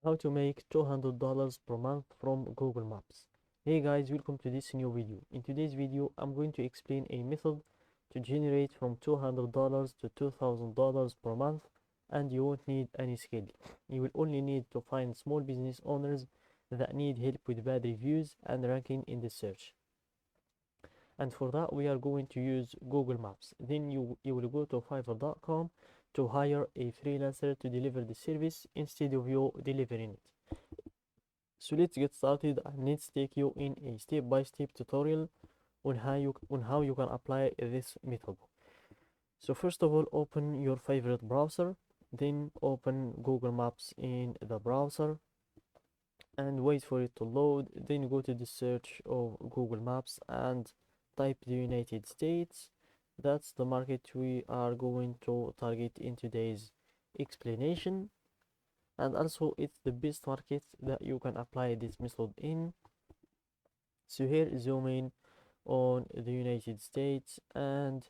How to make $200 per month from Google Maps. Hey guys, welcome to this new video. In today's video, I'm going to explain a method to generate from $200 to $2,000 per month, and you won't need any skill. You will only need to find small business owners that need help with bad reviews and ranking in the search. And for that, we are going to use Google Maps. Then you will go to Fiverr.com to hire a freelancer to deliver the service instead of you delivering it. So let's get started, and let's take you in a step-by-step tutorial on how you can apply this method. So first of all, open your favorite browser, then open Google Maps in the browser and wait for it to load. Then go to the search of Google Maps and type the United States. That's the market we are going to target in today's explanation, and also it's the best market that you can apply this method in. So here, zoom in on the United States and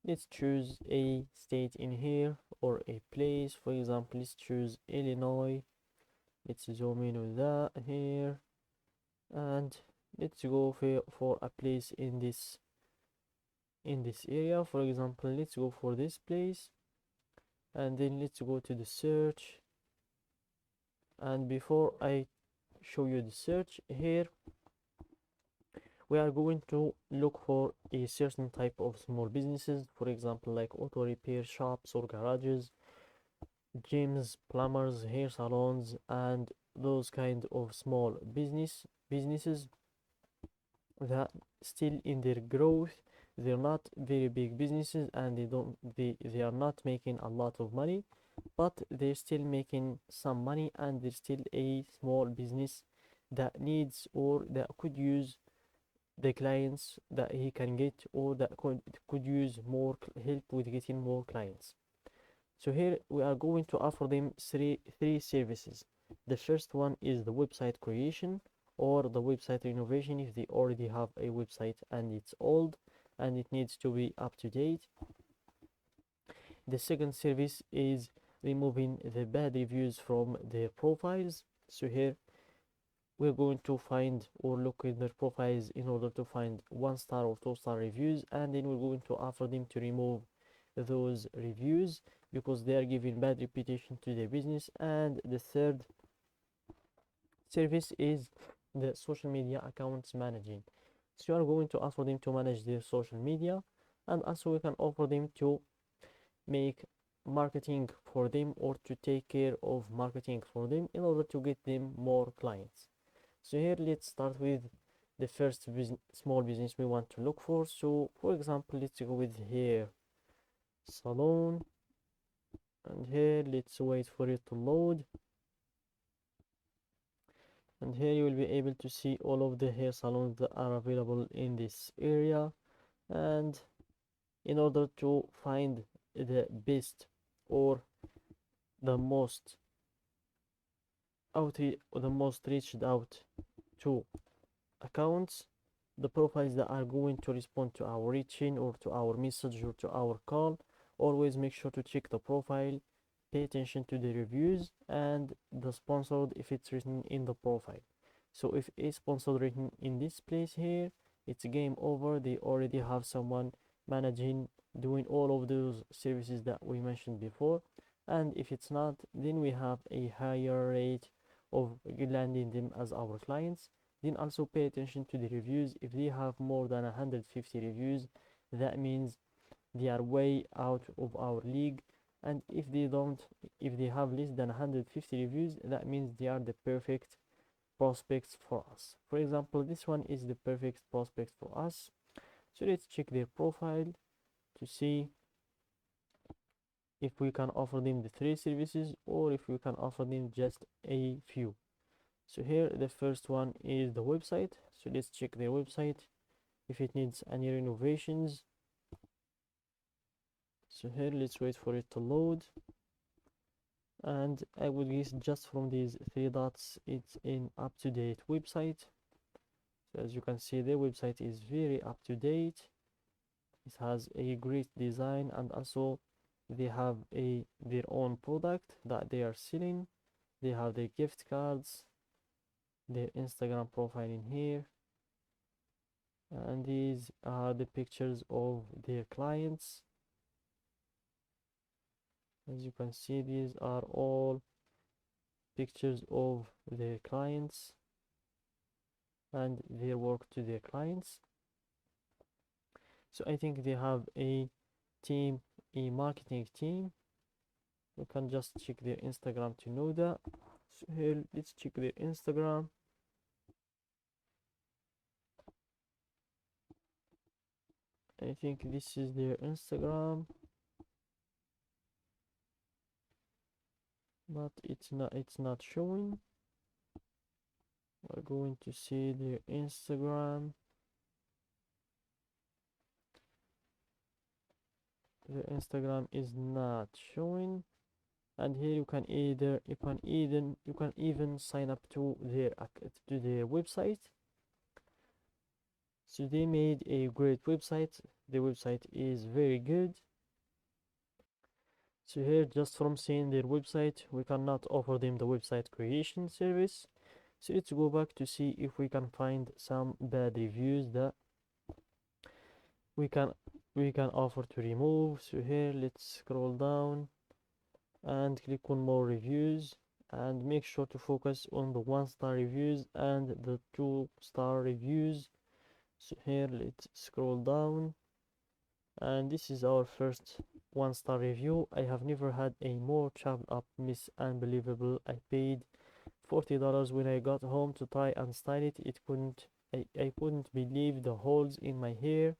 let's choose a state in here or a place. For example, let's choose Illinois. Let's zoom in with that here, and let's go for a place in this area. For example, let's go for this place, and then let's go to the search. And before I show you the search here, we are going to look for a certain type of small businesses, for example like auto repair shops or garages, gyms, plumbers, hair salons, and those kind of small businesses that still in their growth. They're not very big businesses, and they are not making a lot of money, but they're still making some money, and they're still a small business that needs or that could use the clients that he can get, or that could use more help with getting more clients. So here we are going to offer them three services. The first one is the website creation or the website renovation if they already have a website and it's old and it needs to be up to date. The second service is removing the bad reviews from their profiles. So here we're going to find or look in their profiles in order to find 1-star or 2-star reviews, and then we're going to offer them to remove those reviews because they are giving bad reputation to their business. And the third service is the social media accounts managing. So you are going to offer them to manage their social media, and also we can offer them to make marketing for them or to take care of marketing for them in order to get them more clients. So here let's start with the first small business we want to look for. So for example, let's go with hair salon, and here let's wait for it to load, and here you will be able to see all of the hair salons that are available in this area. And in order to find the best or the most reached out to accounts, the profiles that are going to respond to our reaching or to our message or to our call, always make sure to check the profile, pay attention to the reviews and the sponsored if it's written in the profile. So if it's sponsored written in this place here, it's game over. They already have someone managing, doing all of those services that we mentioned before. And if it's not, then we have a higher rate of landing them as our clients. Then also pay attention to the reviews. If they have more than 150 reviews, that means they are way out of our league. And if they have less than 150 reviews, that means they are the perfect prospects for us. For example, this one is the perfect prospect for us. So let's check their profile to see if we can offer them the 3 services or if we can offer them just a few. So here the first one is the website. So let's check their website if it needs any renovations. So here let's wait for it to load, and I would guess just from these 3 dots it's an up-to-date website. So as you can see, the website is very up-to-date. It has a great design, and also they have their own product that they are selling. They have their gift cards, their Instagram profile in here, and these are the pictures of their clients. As you can see, these are all pictures of their clients and their work to their clients. So I think they have a team, a marketing team. We can just check their Instagram to know that. So here, let's check their Instagram. I think this is their Instagram, but it's not showing. We're going to see their Instagram. The Instagram is not showing, and here you can even sign up to their website. So they made a great website. The website is very good. So here, just from seeing their website, we cannot offer them the website creation service. So let's go back to see if we can find some bad reviews that we can offer to remove. So here, let's scroll down and click on more reviews, and make sure to focus on the 1-star reviews and the 2-star reviews. So here, let's scroll down, and this is our first 1-star review. I have never had a more chopped up mess. Unbelievable. I paid $40 when I got home to try and style it. I couldn't believe the holes in my hair.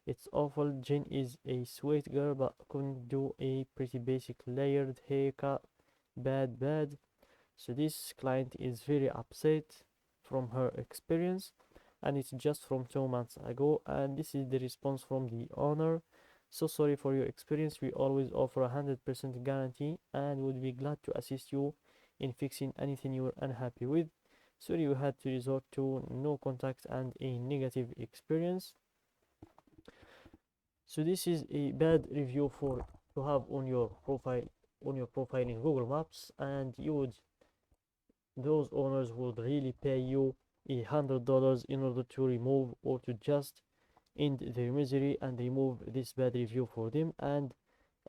It's awful. Jen is a sweet girl, but couldn't do a pretty basic layered haircut. Bad. So this client is very upset from her experience, and it's just from 2 months ago. And this is the response from the owner. So sorry for your experience. We always offer 100% guarantee and would be glad to assist you in fixing anything you are unhappy with. Sorry you had to resort to no contact and a negative experience. So this is a bad review for to have on your profile in Google Maps, and those owners would really pay you $100 in order to remove or to just end their misery and remove this bad review for them. And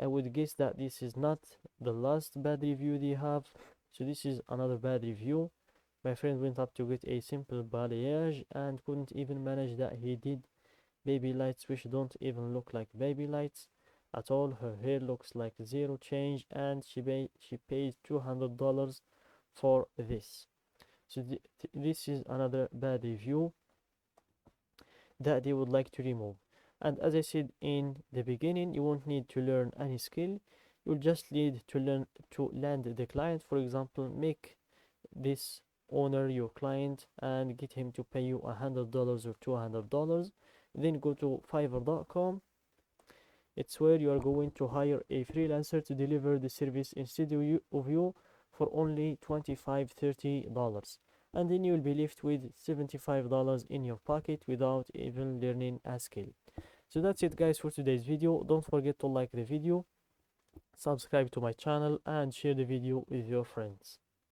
I would guess that this is not the last bad review they have. So this is another bad review. My friend went up to get a simple balayage and couldn't even manage that. He did baby lights which don't even look like baby lights at all. Her hair looks like zero change, and she paid $200 for this. So this is another bad review that they would like to remove. And as I said in the beginning, you won't need to learn any skill. You'll just need to learn to land the client. For example, make this owner your client and get him to pay you $100 or $200. Then go to Fiverr.com. It's where you are going to hire a freelancer to deliver the service instead of you for only $25-30, and then you'll be left with $75 in your pocket without even learning a skill. So that's it guys for today's video. Don't forget to like the video, subscribe to my channel, and share the video with your friends.